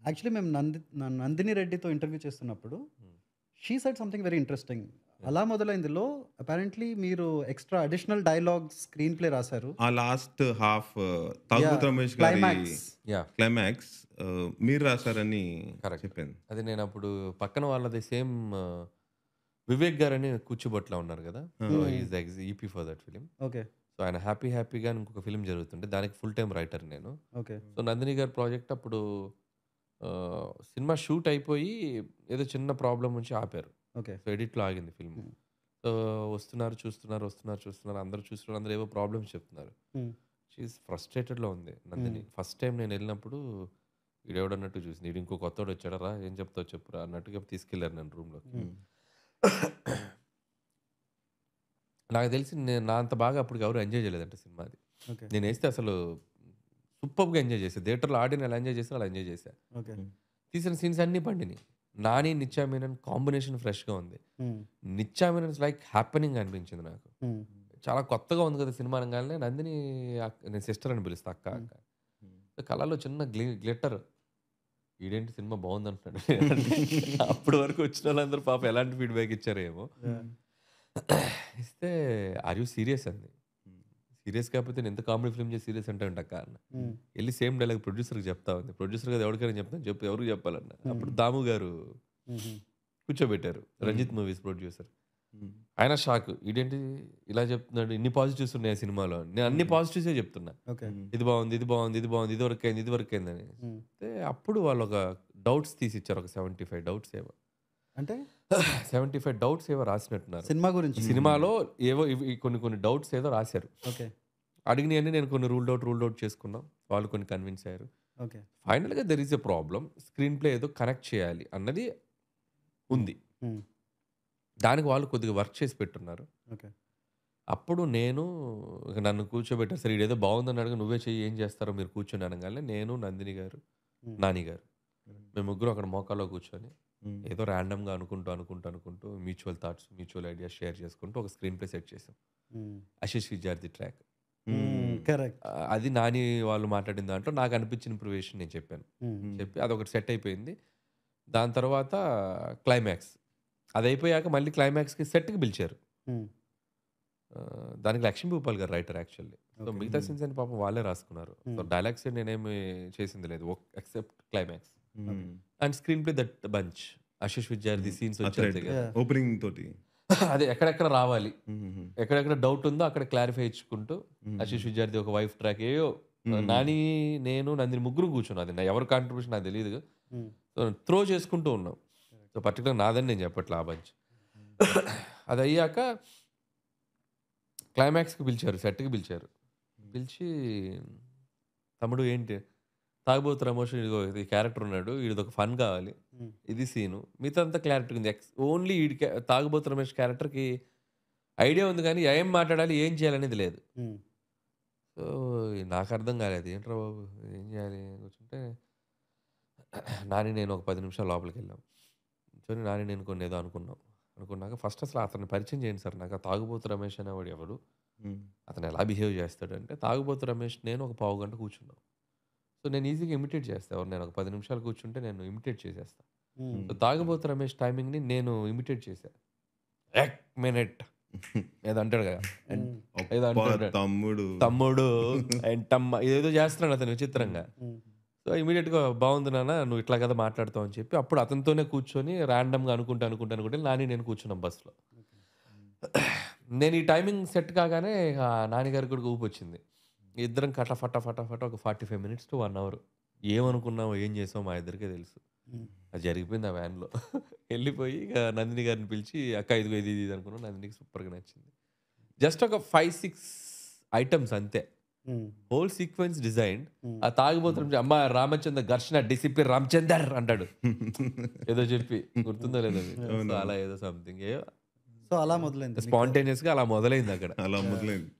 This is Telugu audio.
యాక్చువల్లీ మేము నందిని రెడ్డితో ఇంటర్వ్యూ చేస్తున్నప్పుడు she said something very interesting. అలా మొదలైందిలో అపారెంట్లీ మీరు extra additional dialogue screen play రాశారు. ఆ లాస్ట్ హాఫ్ తాగుబోతు రమేష్ గారి క్లైమాక్స్. యా క్లైమాక్స్ మీరు రాశారని కరెక్ట్. చెప్పాను. అది నేను అప్పుడు పక్కన వాళ్ళది సేమ్ వివేక్ గారు అని కూర్చోబొట్లా ఉన్నారు కదా, so is the EP for that film. Okay. So ఆయన హ్యాపీగా ఇంకొక ఫిలిం జరుగుతుంటే దానికి ఫుల్ టైం రైటర్ నేను. ఓకే. సో నందిని గారి ప్రాజెక్ట్ అప్పుడు సినిమా షూట్ అయిపోయి ఏదో చిన్న ప్రాబ్లం నుంచి ఆపారు. ఓకే. సో ఎడిట్లో ఆగింది ఫిల్మ్. సో చూస్తున్నారు అందరూ చూస్తున్నారు, అందరూ ఏవో ప్రాబ్లమ్స్ చెప్తున్నారు. షీఈస్ ఫ్రస్ట్రేటెడ్లో ఉంది నందిని. ఫస్ట్ టైం నేను వెళ్ళినప్పుడు వీడెవడన్నట్టు చూసింది, వీడు ఇంకో కొత్తోడు వచ్చాడా రా ఏం చెప్తావు చెప్పురా అన్నట్టుగా తీసుకెళ్ళారు నన్ను రూమ్లోకి. నాకు తెలిసి నా అంత బాగా అప్పుడు ఎవరు ఎంజాయ్ చేయలేదంటే సినిమా అది. ఓకే. నేను వేస్తే అసలు సూపర్గా ఎంజాయ్ చేశాను. థియేటర్లో ఆడిన ఎలా ఎంజాయ్ చేస్తే అలా ఎంజాయ్ చేశాను. ఓకే. తీసిన సీన్స్ అన్నీ పండినాయి. నాని నిత్యా మీనన్ కాంబినేషన్ ఫ్రెష్గా ఉంది. నిత్యా మీనన్ లైక్ హ్యాపెనింగ్ అనిపించింది నాకు. చాలా కొత్తగా ఉంది కదా సినిమా అనగానే. నందిని నేను సిస్టర్ అని పిలుస్తా, అక్క. కళలో చిన్న గ్లిట్టర్, ఈడేంటి సినిమా బాగుంది అంటున్నాడు. అప్పటి వరకు వచ్చిన వాళ్ళందరూ పాప ఎలాంటి ఫీడ్బ్యాక్ ఇచ్చారేమో. ఇస్తే ఆర్ యూ సీరియస్ అంది. సీరియస్ కాకపోతే నేను ఎంత కామెడీ ఫిల్మ్ చేసి సీరియస్ అంటే అక్క అన్న. వెళ్ళి సేమ్ డైలాగ్ ప్రొడ్యూసర్కి చెప్తా ఉంది. ప్రొడ్యూసర్ కదా ఎవరికైనా చెప్తాను చెప్పు, ఎవరికి చెప్పాలన్న. అప్పుడు దాము గారు కూర్చోబెట్టారు, రంజిత్ మూవీస్ ప్రొడ్యూసర్. ఆయన షాక్, ఇదేంటి ఇలా చెప్తున్నాడు, ఇన్ని పాజిటివ్స్ ఉన్నాయి ఆ సినిమాలో. నేను అన్ని పాజిటివ్సే చెప్తున్నా, ఇది బాగుంది ఇది వరకు అయిందని. అప్పుడు వాళ్ళు ఒక డౌట్స్ తీసిచ్చారు, ఒక 75 డౌట్స్ ఏవో. అంటే 75 డౌట్స్ ఏవో రాసినట్టున్నారు సినిమా గురించి. సినిమాలో ఏవో కొన్ని డౌట్స్ ఏదో రాశారు. ఓకే. అడిగినవన్నీ నేను కొన్ని రూల్డ్ అవుట్ చేసుకున్నాం, వాళ్ళు కొన్ని కన్విన్స్ అయ్యారు. ఓకే. ఫైనల్గా there is a problem, screen play ఏదో కనెక్ట్ చేయాలి అన్నది ఉంది. దానికి వాళ్ళు కొద్దిగా వర్క్ చేసి పెట్టున్నారు. ఓకే. అప్పుడు నేను నన్ను కూర్చోబెట్టారు, సరే ఇదేదో బాగుందని అడగ, నువ్వే చెయ్యి ఏం చేస్తారో మీరు కూర్చొని అనగానే నేను, నందిని గారు, నాని గారు, మేము ముగ్గురు అక్కడ మోకాల్లో కూర్చొని ఏదో ర్యాండమ్గా అనుకుంటూ mutual thoughts, mutual ideas share చేసుకుంటూ ఒక స్క్రీన్ ప్లే సెట్ చేసాం. ఆశీష్ విద్యార్థి ట్రాక్. కరెక్ట్. అది నాని వాళ్ళు మాట్లాడిన దాంట్లో నాకు అనిపించిన ఇంప్రూవేషన్ నేను చెప్పాను. చెప్పి అదొకటి సెట్ అయిపోయింది. దాని తర్వాత క్లైమాక్స్ అది అయిపోయాక మళ్ళీ క్లైమాక్స్కి సెట్కి పిలిచారు. దానికి లక్ష్మీ భూపాల్ గారు రైటర్ యాక్చువల్లీ. సో మిగతా సీన్స్ అని పాపం వాళ్ళే రాసుకున్నారు. సో డైలాగ్స్ నేనేమి చేసింది లేదు except climax and screen play that bunch. Ashish విద్యార్థి సీన్స్ వచ్చేది ఓపెనింగ్ తోటి అదే ఎక్కడెక్కడ రావాలి, ఎక్కడెక్కడ డౌట్ ఉందో అక్కడ క్లారిఫై ఇచ్చుకుంటూ ఆశీష్ విద్యార్థి ఒక వైఫ్ ట్రాక్ ఏయో నాని నేను నందిని ముగ్గురు కూర్చున్నాం. అది ఎవరి కాంట్రిబ్యూషన్ నాకు తెలియదు. సో త్రో చేసుకుంటూ ఉన్నాం. సో పర్టికులర్ నాదని నేను చెప్పట్లే ఆ బంచ్. అది అయ్యాక క్లైమాక్స్కి పిలిచారు, సెట్కి పిలిచారు. పిలిచి తమ్ముడు ఏంటి తాగుబోతు రమేష్ ఇదిగో ఇది క్యారెక్టర్ ఉన్నాడు, ఇది ఒక ఫన్ కావాలి, ఇది సీను, మిగతా అంతా క్లారిటీ ఉంది. ఓన్లీ ఈ తాగుబోతు రమేష్ క్యారెక్టర్కి ఐడియా ఉంది కానీ ఏం మాట్లాడాలి ఏం చేయాలనేది లేదు. సో నాకు అర్థం కాలేదు, ఏంట్రా బాబు ఏం చేయాలి కూర్చుంటే నాని నేను ఒక 10 నిమిషాలు లోపలికి వెళ్ళాం. కూర్చొని నాని నేను కొన్ని ఏదో అనుకున్నాక ఫస్ట్ అసలు అతన్ని పరిచయం చేయండి సార్ నాకు. తాగుబోతు రమేష్ అనేవాడు ఎవడు, అతను ఎలా బిహేవ్ చేస్తాడు అంటే, తాగుబోతు రమేష్ నేను ఒక పావు గంట కూర్చున్నాం. సో నేను ఈజీగా ఇమిటేట్ చేస్తాను, నేను ఒక 10 నిమిషాలు కూర్చుంటే నేను ఇమిటేట్ చేసేస్తాను. సో తాగుబోతు రమేష్ టైమింగ్ని నేను ఇమిటేట్ చేశాను. 1 మినిట్ ఏదో అంటాడు కదా, ఏదో అంటాడు తమ్ముడు ఏంటమ్మ ఏదో చేస్తున్నాడు అతను విచిత్రంగా. సో ఇమీడియట్గా బాగుంది నాన్న నువ్వు ఇట్లా కదా మాట్లాడతావు అని చెప్పి అప్పుడు అతనితోనే కూర్చొని ర్యాండమ్గా అనుకుంటే నాని నేను కూర్చున్నాం బస్సులో. నేను ఈ టైమింగ్ సెట్ కాగానే నాన్నగారికి కూడా ఊపి వచ్చింది. ఇద్దరం ఫట ఒక 45 minutes to 1 hour ఏమనుకున్నామో ఏం చేసామో మా ఇద్దరికే తెలుసు. అది జరిగిపోయింది ఆ వ్యాన్లో. వెళ్ళిపోయి ఇక నందిని గారిని పిలిచి అక్క ఇదిగో ఇది అనుకున్నాం. నందినికి సూపర్గా నచ్చింది. జస్ట్ ఒక 5-6 ఐటమ్స్ అంతే, హోల్ సీక్వెన్స్ డిజైన్. ఆ తాగిపోతున్న అమ్మ రామచంద్ర ఘర్షణ డిసిప్లిన్ రామచందర్ అంటాడు ఏదో చెప్పి, గుర్తుందో లేదో అలా ఏదో సంథింగ్ సో అలా మొదలైంది స్పాంటేనియస్ గా అలా మొదలైంది అక్కడ. అలా మొదలైంది.